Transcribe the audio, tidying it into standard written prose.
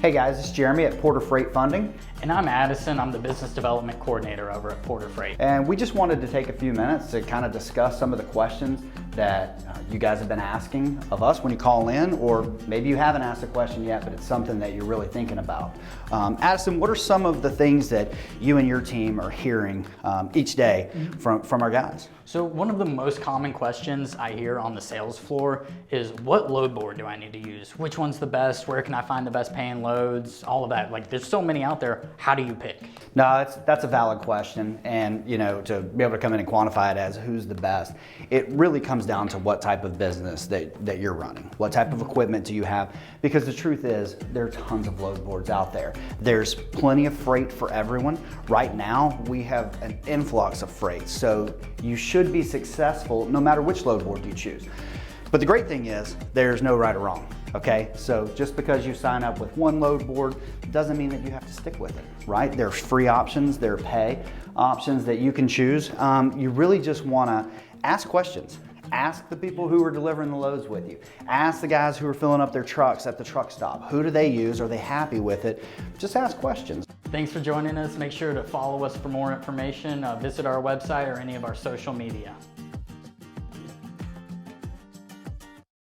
Hey guys, it's Jeremy at Porter Freight Funding. And I'm Addison. I'm the Business Development Coordinator over at Porter Freight. And we just wanted to take a few minutes to kind of discuss some of the questions that you guys have been asking of us when you call in, or maybe you haven't asked a question yet, but it's something that you're really thinking about. Addison, what are some of the things that you and your team are hearing each day from our guys? So one of the most common questions I hear on the sales floor is, what load board do I need to use? Which one's the best? Where can I find the best paying loads? All of that. Like, there's so many out there. How do you pick? No, that's a valid question, and to be able to come in and quantify it as who's the best, it really comes down to what type of business that you're running. What type of equipment do you have? Because the truth is, there are tons of load boards out there. There's plenty of freight for everyone. Right now, we have an influx of freight, so you should be successful no matter which load board you choose. But the great thing is, there's no right or wrong. Okay, so just because you sign up with one load board doesn't mean that you have to stick with it, right? There's free options, there are pay options that you can choose. You really just wanna ask questions. Ask the people who are delivering the loads with you. Ask the guys who are filling up their trucks at the truck stop. Who do they use? Are they happy with it? Just ask questions. Thanks for joining us. Make sure to follow us for more information. Visit our website or any of our social media.